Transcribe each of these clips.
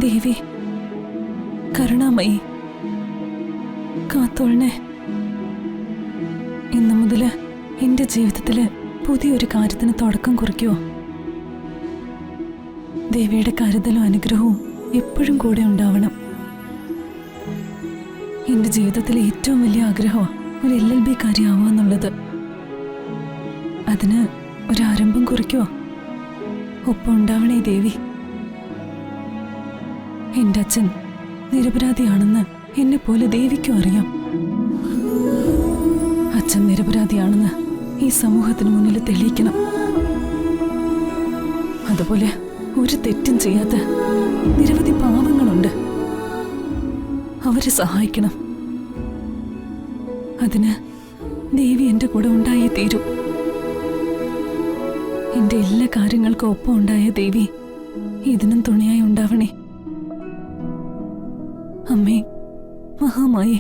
ദേവി, കരുണാമയി, കാത്തോളനെ. ഇന്നു മുതല് എന്റെ ജീവിതത്തില് പുതിയൊരു കാര്യത്തിന് തുടക്കം കുറിക്കുവോ? ദേവിയുടെ കരുതലും അനുഗ്രഹവും എപ്പോഴും കൂടെ ഉണ്ടാവണം. എന്റെ ജീവിതത്തിലെ ഏറ്റവും വലിയ ആഗ്രഹമാണ് ഒരു LLB കാര്യമാവാന്നുള്ളത്. അതിന് ഒരാരംഭം കുറിക്കുവോ? ഒപ്പം ഉണ്ടാവണേ ദേവി. എന്റെ അച്ഛൻ നിരപരാധിയാണെന്ന് എന്നെ പോലെ ദേവിക്കും അറിയാം. അച്ഛൻ നിരപരാധിയാണെന്ന് ഈ സമൂഹത്തിന് മുന്നിൽ തെളിയിക്കണം. അതുപോലെ ഒരു തെറ്റും ചെയ്യാത്ത നിരവധി പാവങ്ങളുണ്ട്, അവരെ സഹായിക്കണം. അതിന് ദേവി എന്റെ കൂടെ ഉണ്ടായേ തീരൂ. എന്റെ എല്ലാ കാര്യങ്ങൾക്കും ഒപ്പം ഉണ്ടായ ദേവി ഇതിനും തുണയായി ഉണ്ടാവണേ. അമ്മേ മഹാമായേ.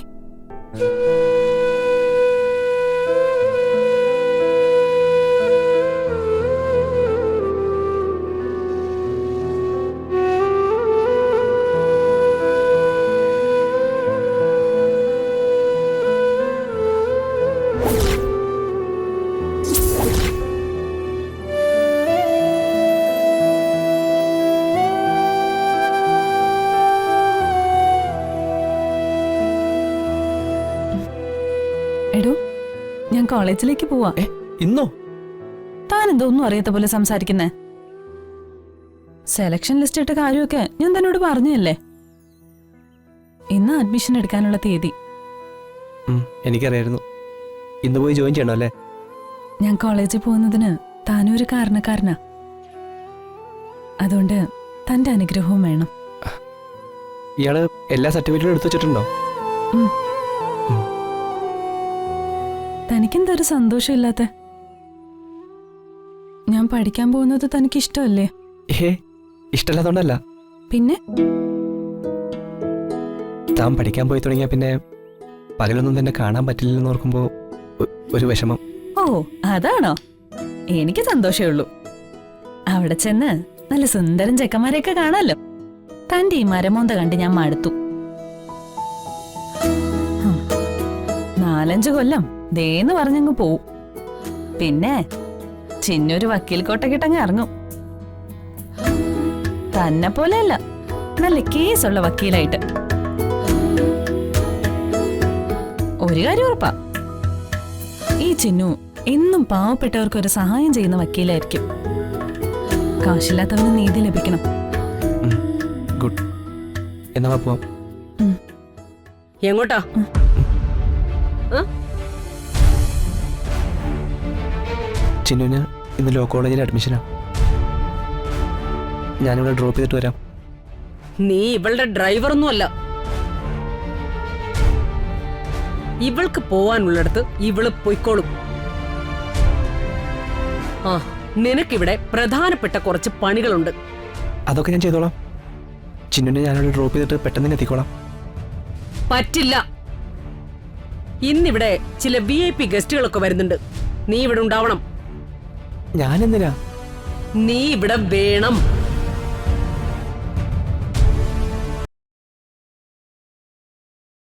എടോ, ഞാൻ കോളേജിലേക്ക് പോവാ. ഇന്നോ? താൻ എന്തോ ഒന്നും അറിയാത്ത പോലെ സംസാരിക്കുന്നേ. സെലക്ഷൻ ലിസ്റ്റ് ഇട്ട കാര്യമൊക്കെ ഞാൻ തന്നോട് പറഞ്ഞല്ലേ. ഇന്ന് അഡ്മിഷൻ എടുക്കാനുള്ള തീയതി. എനിക്കറിയായിരുന്നു. ഇന്ന് പോയി ജോയിൻ ചെയ്യണോ അല്ലേ? ഞാൻ കോളേജിൽ പോകുന്നതിന് താനും ഒരു കാരണക്കാരനാ. അതുകൊണ്ട് തന്റെ അനുഗ്രഹവും വേണം. ഇയാള് എല്ലാ സർട്ടിഫിക്കറ്റും എടുത്തു വെച്ചിട്ടുണ്ടോ? തനിക്കെന്താ ഒരു സന്തോഷമില്ലാത്ത? ഞാൻ പഠിക്കാൻ പോകുന്നത് തനിക്ക് ഇഷ്ടമല്ലേ? ഇഷ്ടമല്ലാത്തോണ്ടല്ല. പിന്നെ താൻ പഠിക്കാൻ പോയി തുടങ്ങിയ പിന്നെ പകലൊന്നും തന്നെ കാണാൻ പറ്റില്ലെന്ന് ഓർക്കുമ്പോ ഒരു വിഷമം. ഓ, അതാണോ? എനിക്ക് സന്തോഷമേ ഉള്ളൂ. അവിടെ ചെന്ന് നല്ല സുന്ദരൻ ചെക്കന്മാരെയൊക്കെ കാണാലോ. തന്റെ ഈ മരമോന്ത കണ്ട് ഞാൻ മടുത്തു. 4-5 കൊല്ലം ദേന്ന് പറഞ്ഞങ്ങ് പോവും. പിന്നെ ചിന്നൊരു വക്കീൽ കോട്ടക്കിട്ടങ്ങ് ഇറങ്ങും. തന്നെ പോലെയല്ല, നല്ല കേസുള്ള വക്കീലായിട്ട്. ഒരു കാര്യം ഉറപ്പാ, ഈ ചിന്നു എന്നും പാവപ്പെട്ടവർക്ക് ഒരു സഹായം ചെയ്യുന്ന വക്കീലായിരിക്കും. കാശില്ലാത്തവന് നീതി ലഭിക്കണം. ഗുഡ്. എന്നാ പോവാം. എങ്ങോട്ടാ? ചിന്നുവിന് ഇന്ന് ലോ കോളേജിൽ അഡ്മിഷനാ. ഞാനിവിടെ ഡ്രോപ്പ് ചെയ്തിട്ട് വരാം. നീ ഇവളുടെ ഡ്രൈവറൊന്നും അല്ല. ഇവൾക്ക് പോവാനുള്ളിടത്ത് ഇവള് പൊയ്ക്കോളും. ആ, നിനക്കിവിടെ പ്രധാനപ്പെട്ട കുറച്ച് പണികളുണ്ട്. അതൊക്കെ ഞാൻ ചെയ്തോളാം. ചിന്നുവിനെ ഞാനിവിടെ ഡ്രോപ്പ് ചെയ്തിട്ട് പെട്ടെന്ന് എത്തിക്കോളാം. പറ്റില്ല. ഇന്നിവിടെ ചില VIP ഗസ്റ്റുകളൊക്കെ വരുന്നുണ്ട്. നീ ഇവിടെ ഉണ്ടാവണം. ഞാനെന്തിനാ? നീ ഇവിടെ വേണം.